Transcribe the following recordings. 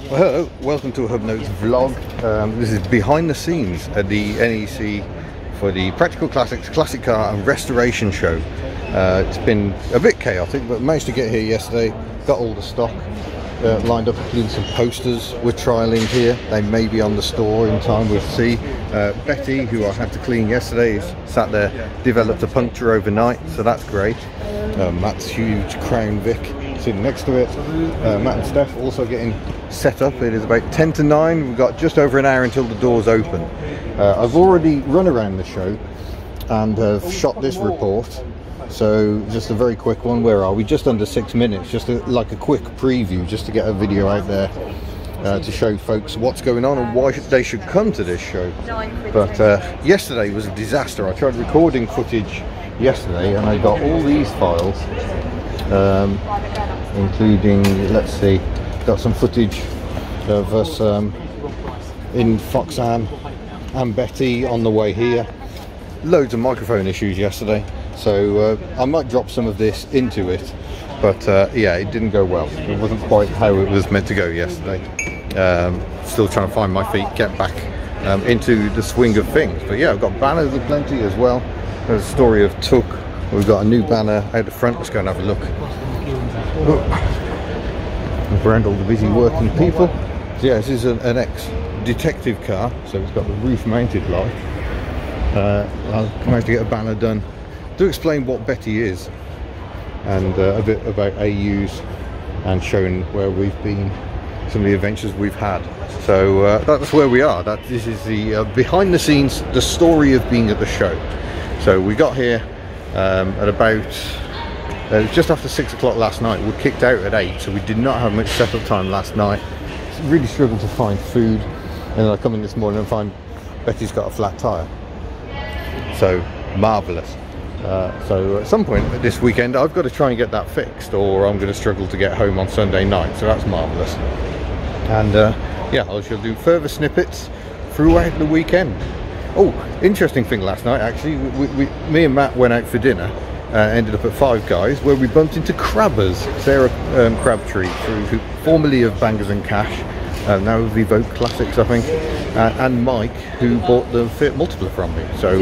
Well, hello, welcome to a Hubnut's vlog. This is behind the scenes at the NEC for the Practical Classics Classic Car and Restoration Show. It's been a bit chaotic, but managed to get here yesterday. Got all the stock lined up, including some posters we're trialling here. They may be on the store in time, we'll see. Betty, who I had to clean yesterday, is sat there, developed a puncture overnight, so that's great. Matt's huge Crown Vic sitting next to it. Matt and Steph also getting set up. It is about 10 to 9. We've got just over an hour until the doors open. I've already run around the show and have shot this report. So just a very quick one. Where are we? Just under 6 minutes. Just like a quick preview, just to get a video out there to show folks what's going on and why they should come to this show. But yesterday was a disaster. I tried recording footage yesterday and I got all these files, including, let's see, got some footage of us in Foxanne and Betty on the way here. Loads of microphone issues yesterday, so I might drop some of this into it, but yeah, it didn't go well. It wasn't quite how it was meant to go yesterday. Still trying to find my feet, get back into the swing of things. But yeah, I've got banners aplenty as well. There's a story of Took. We've got a new banner out the front. Let's go and have a look. Around all the busy working people. So yeah, this is an ex-detective car, so it's got the roof-mounted light. I managed to get a banner done to explain what Betty is and a bit about AUs and showing where we've been, some of the adventures we've had. So that's where we are. This is the behind the scenes, the story of being at the show. So we got here at about just after 6 o'clock last night. We kicked out at 8, so we did not have much setup time last night. Really struggled to find food, and then I come in this morning and find Betty's got a flat tyre. So marvellous. So at some point this weekend I've got to try and get that fixed, or I'm going to struggle to get home on Sunday night, so that's marvellous. And yeah, I shall do further snippets throughout the weekend. Oh, interesting thing last night actually, me and Matt went out for dinner, ended up at Five Guys, where we bumped into Crabbers, Sarah Crabtree, who formerly of Bangers and Cash, now of Evoke Classics I think, and Mike, who bought the Fiat Multipla from me. So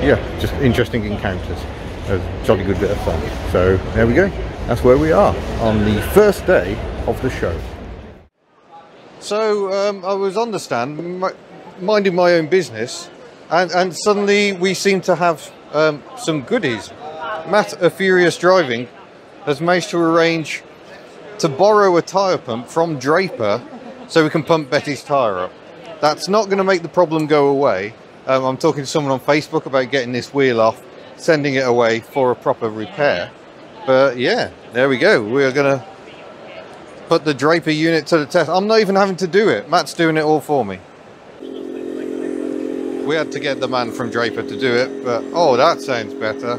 yeah, just interesting encounters. A jolly good bit of fun. So there we go, that's where we are on the first day of the show. So I was on the stand minding my own business, and suddenly we seem to have some goodies. Matt, a Furious Driving, has managed to arrange to borrow a tyre pump from Draper so we can pump Betty's tyre up. That's not going to make the problem go away. I'm talking to someone on Facebook about getting this wheel off, sending it away for a proper repair. But yeah, there we go. We're going to put the Draper unit to the test. I'm not even having to do it. Matt's doing it all for me. We had to get the man from Draper to do it, but oh, that sounds better.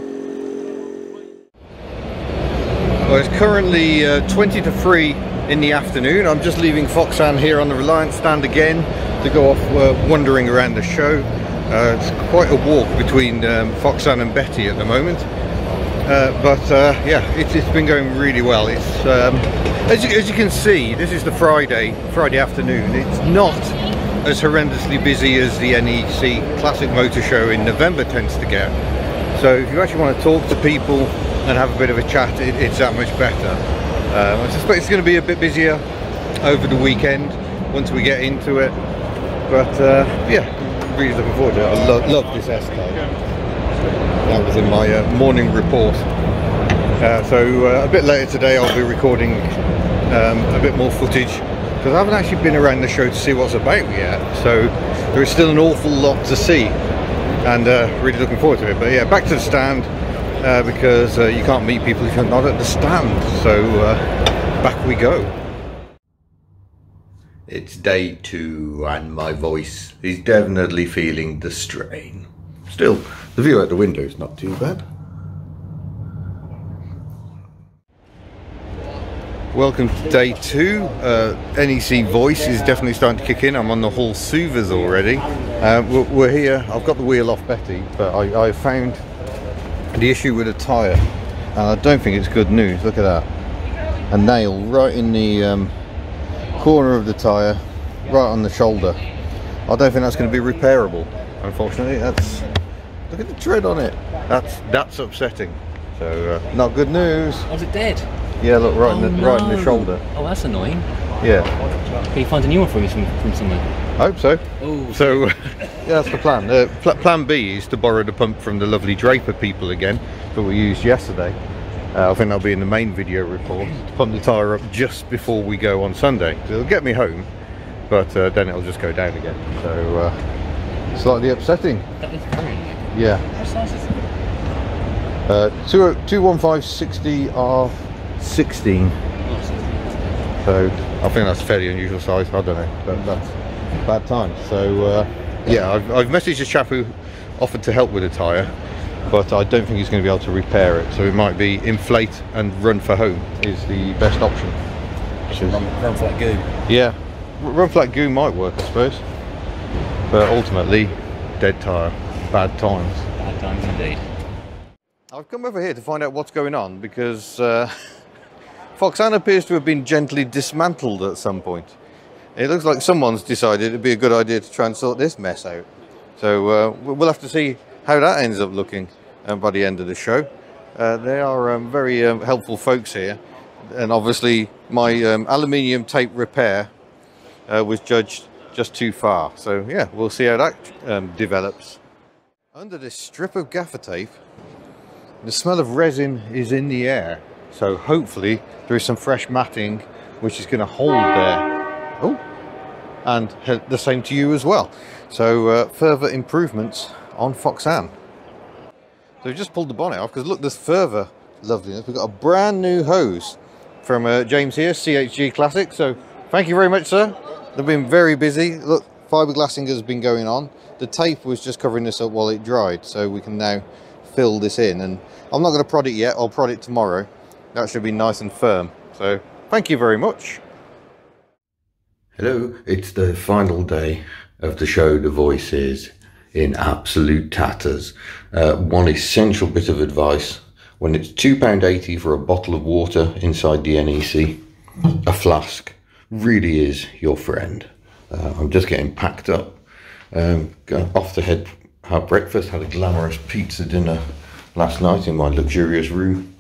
Well, it's currently 20 to 3 in the afternoon. I'm just leaving Foxanne here on the Reliant stand again to go off wandering around the show. It's quite a walk between Foxanne and Betty at the moment, but yeah, it's been going really well. It's as you can see, this is the Friday afternoon. It's not as horrendously busy as the NEC Classic Motor Show in November tends to get. So if you actually want to talk to people and have a bit of a chat, it's that much better. I suspect it's going to be a bit busier over the weekend once we get into it, but yeah, really looking forward to it. I love this S-Type. That was in my morning report. So a bit later today I'll be recording a bit more footage, because I haven't actually been around the show to see what's about yet, so there is still an awful lot to see, and really looking forward to it. But yeah, back to the stand, because you can't meet people if you're not at the stand, so back we go. It's day 2 and my voice is definitely feeling the strain. Still, the view out the window is not too bad. Welcome to day 2. NEC voice is definitely starting to kick in. I'm on the Hall Suvers already. We're here. I've got the wheel off Betty, but I found the issue with a tyre, and I don't think it's good news. Look at that, a nail right in the corner of the tyre, right on the shoulder. I don't think that's going to be repairable, unfortunately. That's, look at the tread on it. That's upsetting. So not good news. Was it dead? Yeah, look, right in the shoulder. Oh, that's annoying. Yeah. Can you find a new one for me from somewhere? I hope so. Oh. So yeah, that's the plan. Plan B is to borrow the pump from the lovely Draper people again that we used yesterday. I think that'll be in the main video report. To pump the tyre up just before we go on Sunday. So it'll get me home, but then it'll just go down again. So slightly upsetting. That is very new. Yeah. What size is it? 215/60 R16. So I think that's a fairly unusual size. I don't know, but that's bad time. So yeah, I've messaged a chap who offered to help with the tyre, but I don't think he's going to be able to repair it. So it might be inflate and run for home is the best option. Run flat goo. Yeah, run flat goo might work, I suppose, but ultimately dead tyre, bad times. Bad times indeed. I've come over here to find out what's going on because Foxanne appears to have been gently dismantled at some point. It looks like someone's decided it'd be a good idea to try and sort this mess out. So we'll have to see how that ends up looking by the end of the show. They are very helpful folks here, and obviously my aluminium tape repair was judged just too far. So yeah, we'll see how that develops. Under this strip of gaffer tape, the smell of resin is in the air. So hopefully there is some fresh matting which is going to hold there. Oh, and the same to you as well. So further improvements on Foxanne. So we've just pulled the bonnet off because look, there's further loveliness. We've got a brand new hose from James here, CHG Classic. So thank you very much, sir. They've been very busy. Look, fiberglassing has been going on. The tape was just covering this up while it dried, so we can now fill this in. And I'm not going to prod it yet. I'll prod it tomorrow. That should be nice and firm. So thank you very much. Hello, it's the final day of the show. The voice is in absolute tatters. One essential bit of advice: when it's £2.80 for a bottle of water inside the NEC, a flask really is your friend. I'm just getting packed up, off to head have breakfast. Had a glamorous pizza dinner last night in my luxurious room,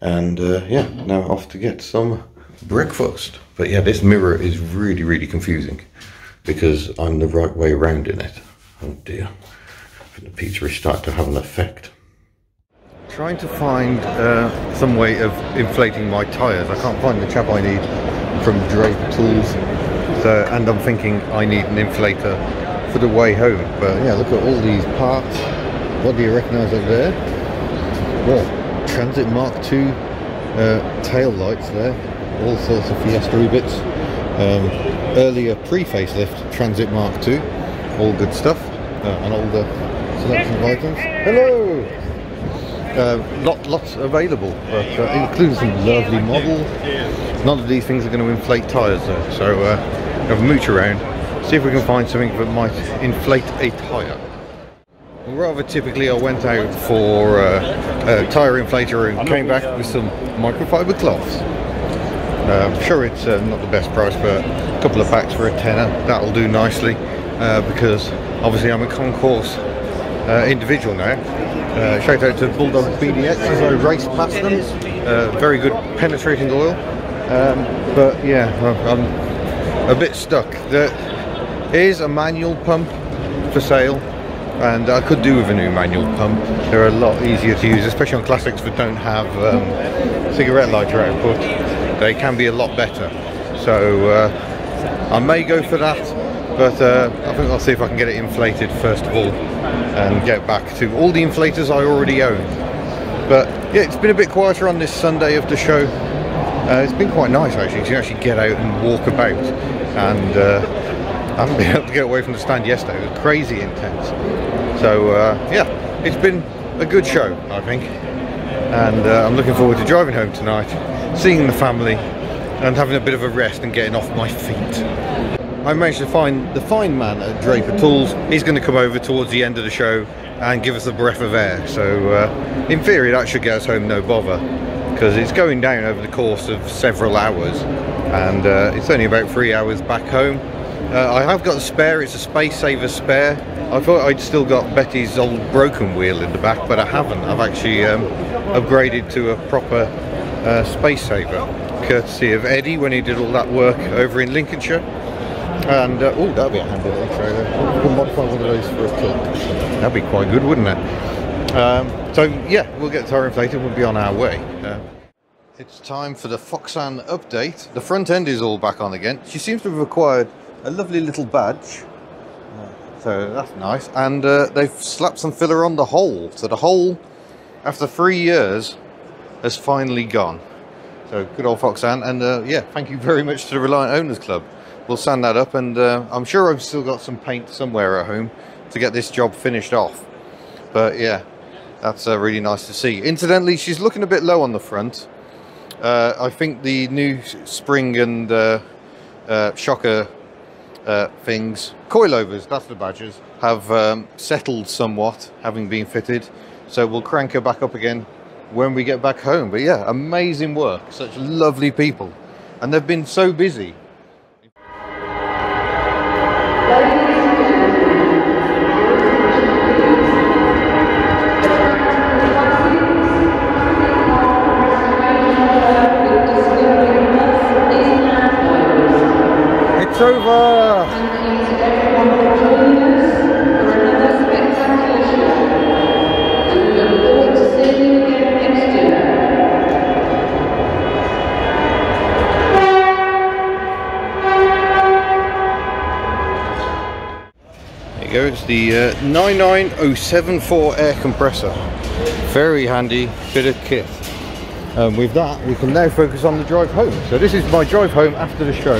and yeah, now off to get some breakfast. But yeah, this mirror is really confusing because I'm the right way around in it. Oh dear, I think the pizza is starting to have an effect. Trying to find some way of inflating my tyres. I can't find the chap I need from Draper Tools, so, and I'm thinking I need an inflator for the way home. But yeah, look at all these parts. What do you recognise up there? What? Transit Mark II tail lights there. All sorts of Fiesta bits. Earlier pre-facelift Transit Mark II. All good stuff. And all the selection of items. Hello! Lots available, but including some lovely models. None of these things are going to inflate tyres though, so have a mooch around, see if we can find something that might inflate a tyre. Well, rather typically I went out for a tyre inflator and came back with some microfiber cloths. I'm sure it's not the best price, but a couple of packs for a tenner, that'll do nicely, because obviously I'm a concourse individual now. Shout out to Bulldog BDX as I race past them. Very good penetrating oil, but yeah, I'm a bit stuck. There is a manual pump for sale, and I could do with a new manual pump. They're a lot easier to use, especially on classics that don't have cigarette lighter output. They can be a lot better, so I may go for that, but I think I'll see if I can get it inflated first of all and get back to all the inflators I already own. But yeah, it's been a bit quieter on this Sunday of the show. It's been quite nice actually to actually get out and walk about, and I haven't been able to get away from the stand yesterday. It was crazy intense. So yeah, it's been a good show, I think, and I'm looking forward to driving home tonight, seeing the family and having a bit of a rest and getting off my feet. I managed to find the fine man at Draper Tools. He's going to come over towards the end of the show and give us a breath of air, so in theory that should get us home no bother, because it's going down over the course of several hours, and it's only about 3 hours back home. I have got a spare, it's a space saver spare. I thought I'd still got Betty's old broken wheel in the back, but I haven't. I've actually upgraded to a proper space saver, courtesy of Eddie when he did all that work over in Lincolnshire. And oh, that'd be a handy little trailer. We can modify one of those for a truck. That'd be quite good, wouldn't it? So yeah, we'll get the tyre inflated, we'll be on our way. It's time for the Foxanne update. The front end is all back on again. She seems to have acquired a lovely little badge, so that's nice. And they've slapped some filler on the hole, so the hole, after 3 years, has finally gone. So good old Foxanne. And yeah, thank you very much to the Reliant Owners Club. We'll sand that up, and I'm sure I've still got some paint somewhere at home to get this job finished off. But yeah, that's really nice to see. Incidentally, she's looking a bit low on the front. I think the new spring and shocker things, coilovers, that's the badges, have settled somewhat, having been fitted. So we'll crank her back up again when we get back home. But yeah, amazing work, such lovely people, and they've been so busy. It's over! There you go, it's the 99074 air compressor. Very handy bit of kit. With that, we can now focus on the drive home. So this is my drive home after the show.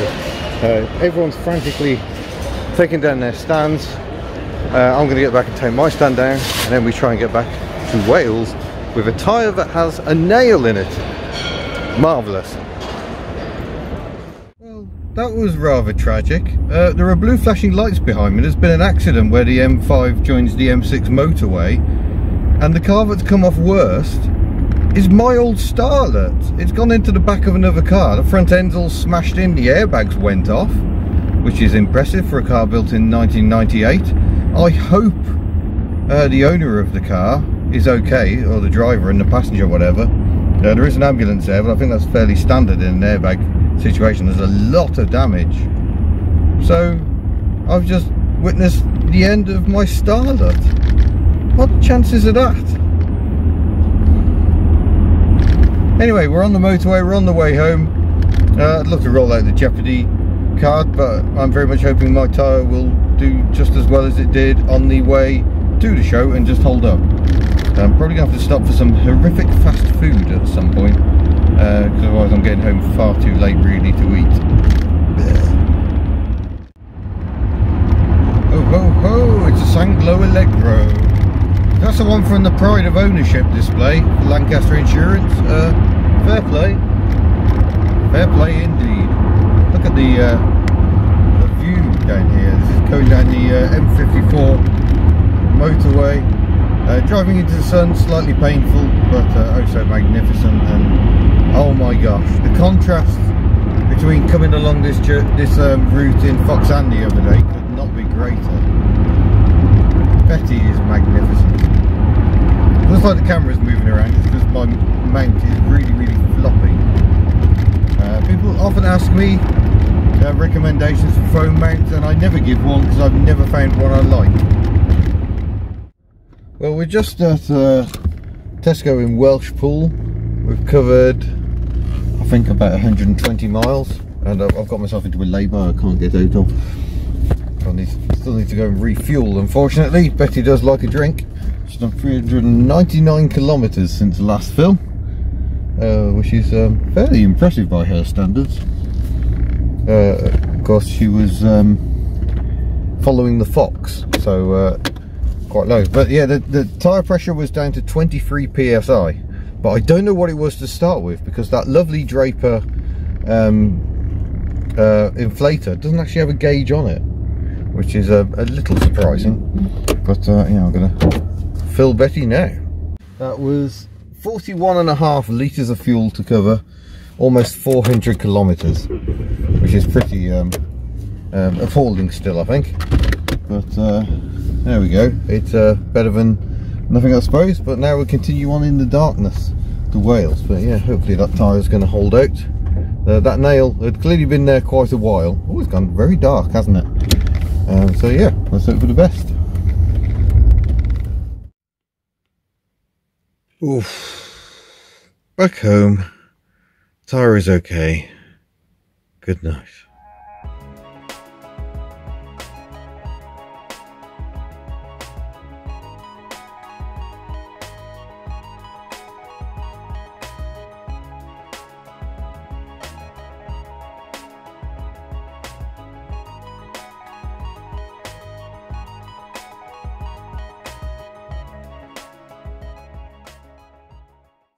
Everyone's frantically taking down their stands. I'm going to get back and take my stand down, and then we try and get back to Wales with a tyre that has a nail in it. Marvellous. Well, that was rather tragic. There are blue flashing lights behind me. There's been an accident where the M5 joins the M6 motorway, and the car that's come off worst is my old Starlet. It's gone into the back of another car. The front end's all smashed in, the airbags went off, which is impressive for a car built in 1998. I hope the owner of the car is okay, or the driver and the passenger, whatever. There is an ambulance there, but I think that's fairly standard in an airbag situation. There's a lot of damage. So I've just witnessed the end of my Starlet. What chances are that? Anyway, we're on the motorway, we're on the way home. I'd love to roll out the Jeopardy card, but I'm very much hoping my tyre will do just as well as it did on the way to the show and just hold up. I'm probably going to have to stop for some horrific fast food at some point, because otherwise I'm getting home far too late really to eat. Oh ho ho, it's a Sanglo Allegro. That's the one from the Pride of Ownership display, Lancaster Insurance. Fair play. Fair play indeed. Look at the view down here. This is going down the M54 motorway. Driving into the sun, slightly painful, but oh so magnificent. And oh my gosh, the contrast between coming along this route in Foxanne the other day could not be greater. Betty is magnificent. Looks like the camera's moving around. It's because my mount is really, really floppy. People often ask me recommendations for phone mounts, and I never give one because I've never found one I like. Well, we're just at Tesco in Welshpool. We've covered, I think, about 120 miles, and I've got myself into a lay-by I can't get out of. Still need to go and refuel, unfortunately. Betty does like a drink. She's done 399 kilometres since the last film, which is fairly impressive by her standards. Of course, she was following the Fox, so quite low. But yeah, the tyre pressure was down to 23 psi, but I don't know what it was to start with, because that lovely Draper inflator doesn't actually have a gauge on it, which is a little surprising. But yeah, I'm gonna fill Betty now. That was 41.5 litres of fuel to cover almost 400 kilometres, which is pretty appalling still, I think. But there we go. It's better than nothing, I suppose. But now we'll continue on in the darkness to Wales. But yeah, hopefully that tyre is going to hold out. That nail had clearly been there quite a while. Oh, it's gone very dark, hasn't it? So yeah, let's hope for the best. Oof. Back home. Tyre is okay. Good night.